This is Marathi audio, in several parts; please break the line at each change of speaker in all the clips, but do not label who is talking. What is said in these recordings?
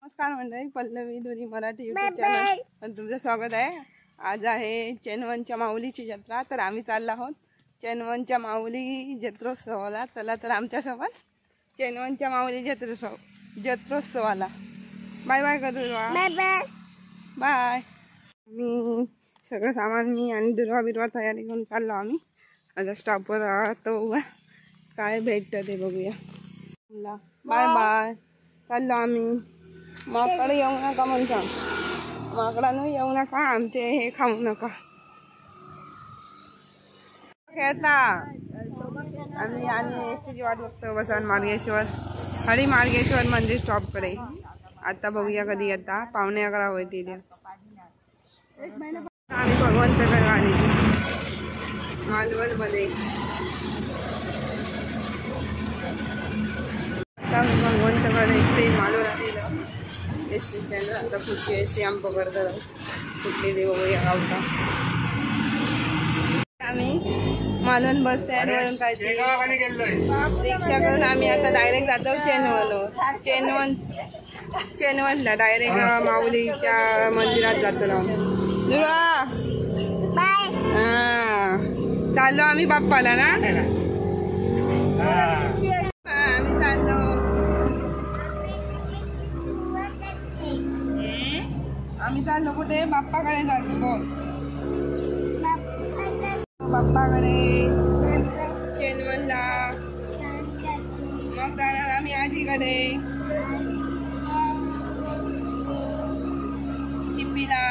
नमस्कार मंडळी, पल्लवी धोनी मराठी यूट्यूब चॅनल पण तुमचं स्वागत आहे। आज आहे चेनवनच्या माऊलीची जत्रा, तर आम्ही चाललो आहोत चेनवनच्या माऊली जत्रोत्सवाला। चला तर आमच्यासोबत चेनवनच्या माऊली जत्रोत्सवाला। बाय बाय कर दुर्वा, बाय बाय बाय। मी सगळं सामान मी आणि दुर्वा बिर्वा तयारी करून चाललो आम्ही। आता स्टॉपवर राहतो, काय भेटतं ते बघूया। बाय बाय, चाललो आम्ही। माकडे येऊ नका म्हणून सांग, माकडानं येऊ नका, आमचे हे खाऊ नका। खेळता आम्ही आणि एसटीची वाट बघतो बसन मार्गेश्वर हरी मार्गेश्वर मंदिर स्टॉपकडे। आता बघूया कधी येता, 11:15 होतील। आम्ही भगवंतगड गाडी मालवण मध्ये भगवंतगड एसटी मालवण एसटी स्टँड। आता पुढची एसटी आम पकडतो, कुठली ते बघूया गावता। आम्ही मालवण बस स्टँड वरून काय रिक्षा करून आम्ही आता डायरेक्ट जातो चेनवनला डायरेक्ट माऊलीच्या मंदिरात जातो ना। हा चाललो आम्ही बाप्पाला ना, आम्ही चाललो। आम्ही चाललो कुठे? बाप्पाकडे जातो, बाप्पाकडे चेनवनला। मग जाणार आम्ही आजीकडे चिप्पीला।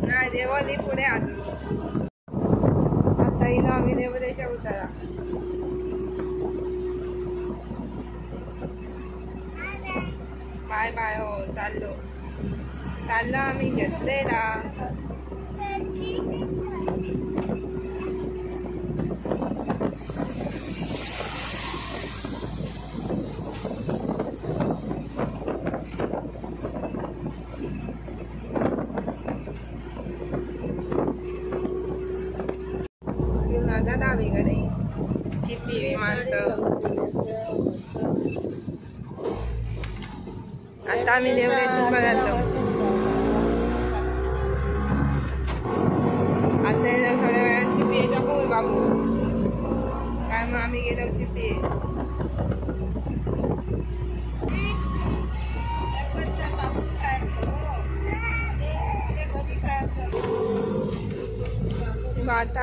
नाही देवली पुढे आलो, आता येईल आम्ही देवलीच्या उतारा। Bye bye. हो चाललो आम्ही जत्रेला। डावीकडे चिप्पी विमानतळ। आता आम्ही देवळाची बघायला आता थोड्या वेळात चिप्पी यायचा बोल बाबू काय। मग आम्ही गेलो चिप्पी। आता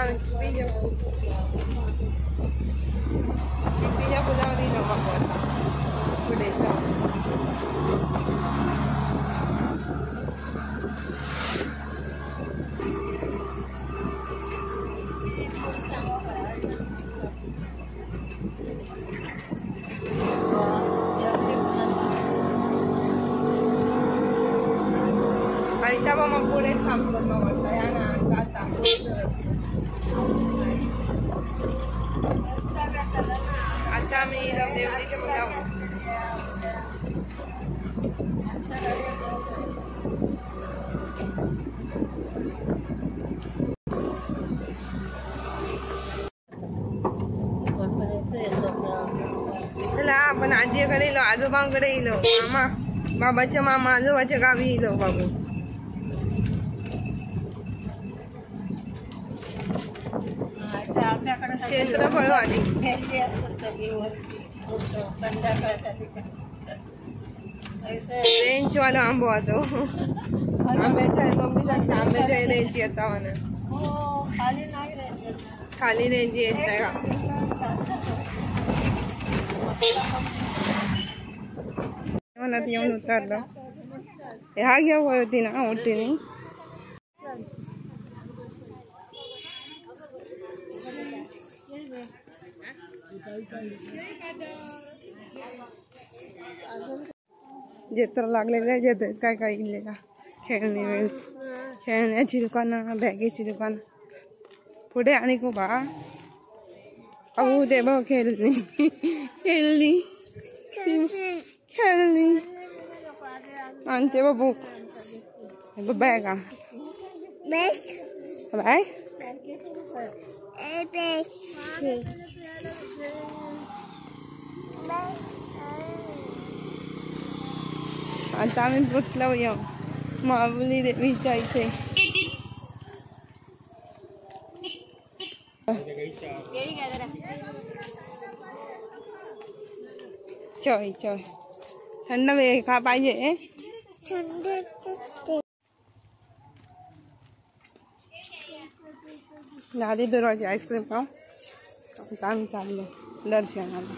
चिप्पीच्या पुलावर येलो बाबू। आता पुढे जाऊ। तेव्हा मग पुढे थांबतो मग या ना आता आम्ही देवळीच्या मुलावर चला आपण आजीकडे येलो, आजोबांकडे येलो, बाबाच्या मामा आजोबाच्या गावी येलो बाबू। क्षेत्रफळ वाढी रेंज वाला आंबो आतो आंब्याच्या मम्मी सांगते आंब्याच्या रेंज येता म्हणून। खाली रेंज येत नाही का? मनात येऊन उतरलं। ह्या घेऊ होती ना ओटीने। जत्रा लागलेल्या जत्रेत काय काय इलेला खेळण्याची दुकानं, बॅगेची दुकान पुढे आणि खूप अहो ते बघ खेळली आणि ते बघ बॅगा बाय. आता आम्ही पोचलो या माऊली देवीच्या इथे. चोय चोय थंड वेळ का पाहिजे. झाली दरवाजे आईस्क्रीम खाऊ. आता आम्ही चाललो दर्शनाला.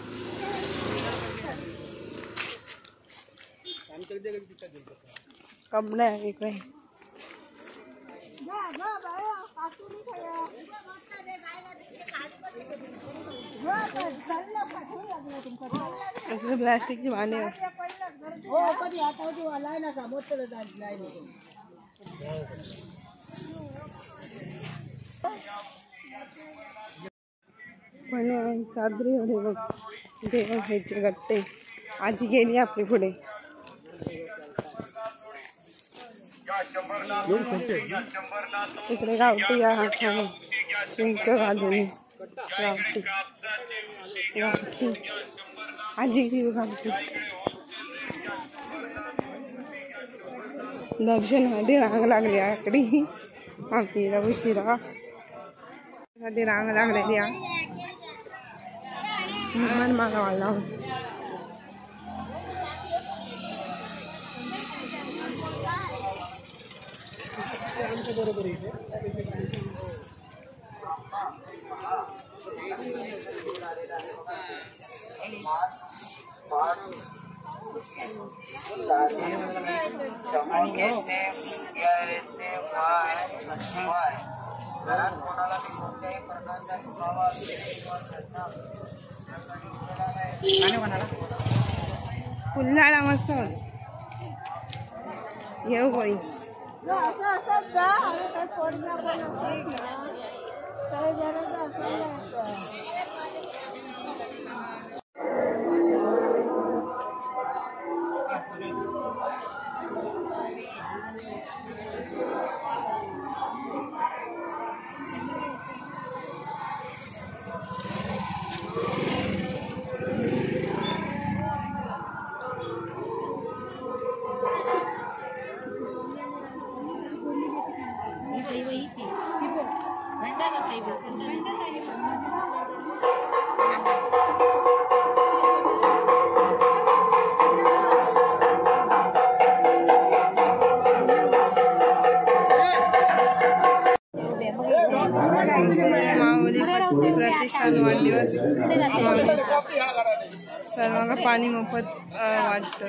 कपडे आहे इकडे. प्लास्टिकची भांडी पण चादरी होते बघ. देव ह्याचे गट्टे. आजी गेली आपली पुढे. इकडे गावठी या चिंच बाजूने गावठी गावठी आजी ती गावठी. दर्शनासाठी रांग लागली आकडी. आपल्याला उशिरा साठी रांग लागलेली आहे. मन मागावाला बरोबर फुल्लाळा मस्त येऊ बाई. माऊली प्रतिष्ठान वाढदिवस. सर्वांना पाणी मोफत वाटतं.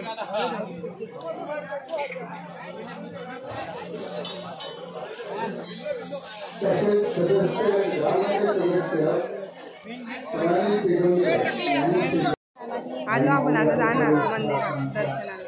आलो आपण आता जाणार मंदिरात दर्शनाला.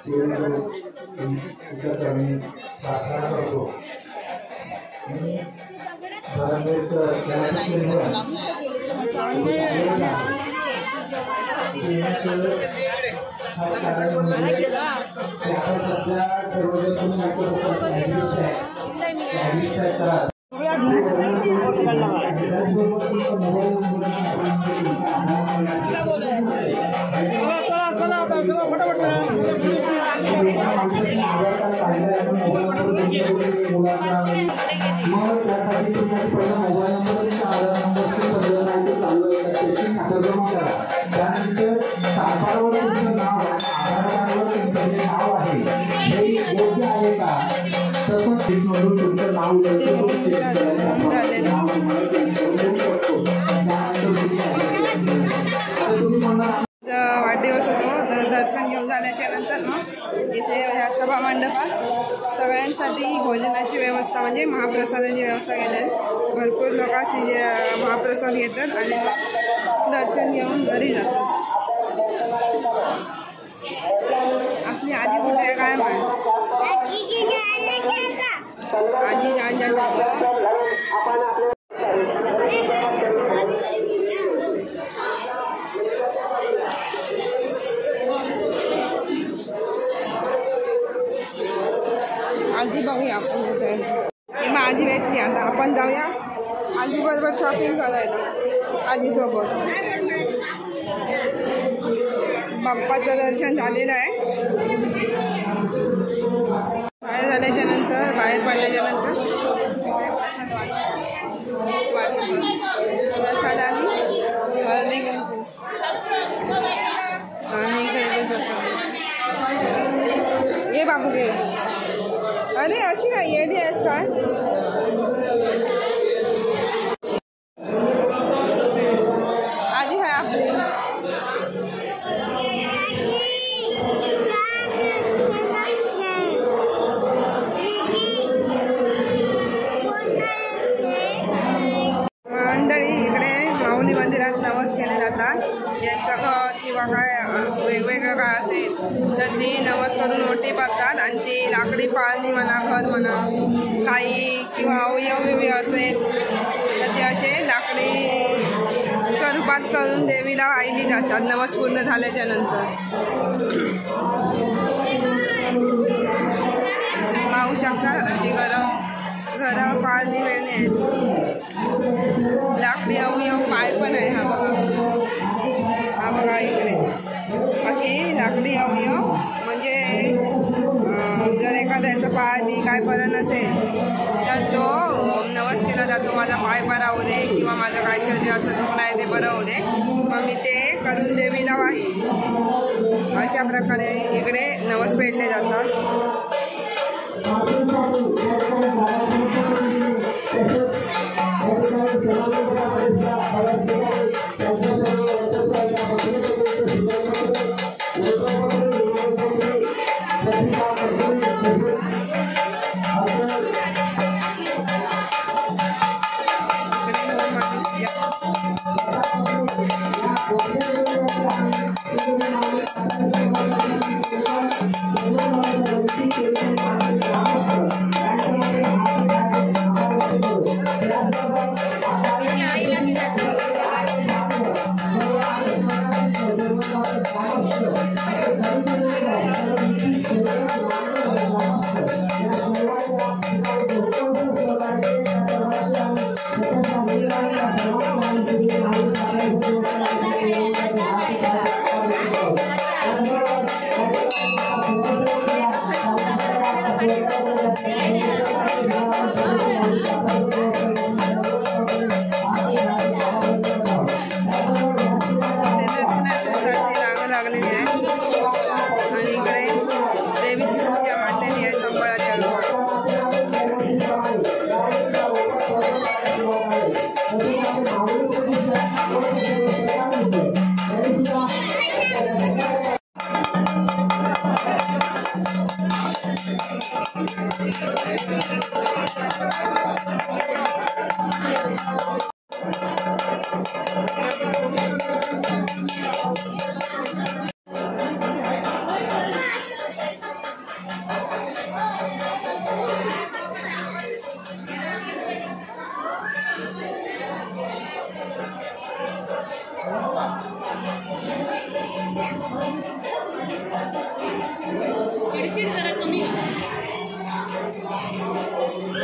वाढदिवस होतो. दर्शन घेऊन झाल्याच्या नंतर मग इथे या सभा मंडपात सगळ्यांसाठी भोजनाची व्यवस्था म्हणजे महाप्रसादाची व्यवस्था केली आहे. भरपूर लोकांची महाप्रसाद घेतात आणि दर्शन घेऊन घरी जातात. आपली आजी कुठे आहे काय माहिती. आजी आजी बघूया आपण कुठे. आजी भेटली. आता आपण जाऊया आजी बरोबर शॉपिंग करायला. आजीसोबत बाप्पाचं दर्शन झालेलं आहे. बाहेर झाल्याच्या नंतर बाहेर पडल्याच्या नंतर प्रसाद आणि हळदी कुंकू आणि इकडे प्रसाद. ये बाबू घे. अरे अशी काय येडी आहेस काय? आजी आहे आपली. मंडळी इकडे माऊली मंदिरात नवस केले जातात. यांचं घर किंवा काय वेगवेगळं काय असेल तर ती नवस करून ओटी भरतात आणि ती लाकडी पाळणी म्हणा, घर म्हणा, काही किंवा अवयवी असेल तर ते असे लाकडी स्वरूपात करून देवीला वाहिली जातात नवस पूर्ण झाल्याच्या नंतर. पाहू शकता अशी घरं पाळणी वेळणे आहेत. लाकडी अवयव पाय पण आहे. हा बघा इकडे अशी लाकडी अवयव म्हणजे जर एखाद्याचा पाय बी काय बरं नसेल तर तो नवस केला जातो. माझा पाय बरा होऊ दे किंवा माझं काय शरीराचं दुखणं आहे ते बरं होऊ दे, मग मी ते करून देवीला वाही. अशा प्रकारे इकडे नवस फेडले जातात.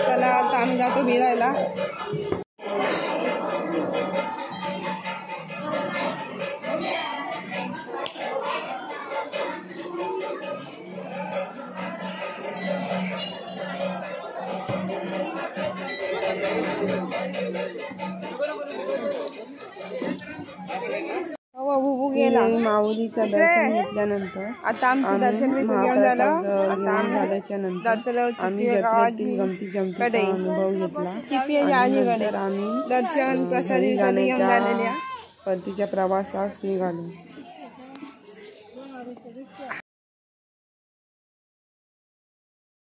चला आता आम्ही जातो भिरायला. माऊलीचं दर्शन घेतल्यानंतर आता आमचं दर्शन झाल्याच्या नंतर आम्ही जत्रेतील गमती जमतीचा अनुभव घेतला. तर आम्ही दर्शन परतीच्या प्रवासास निघालो.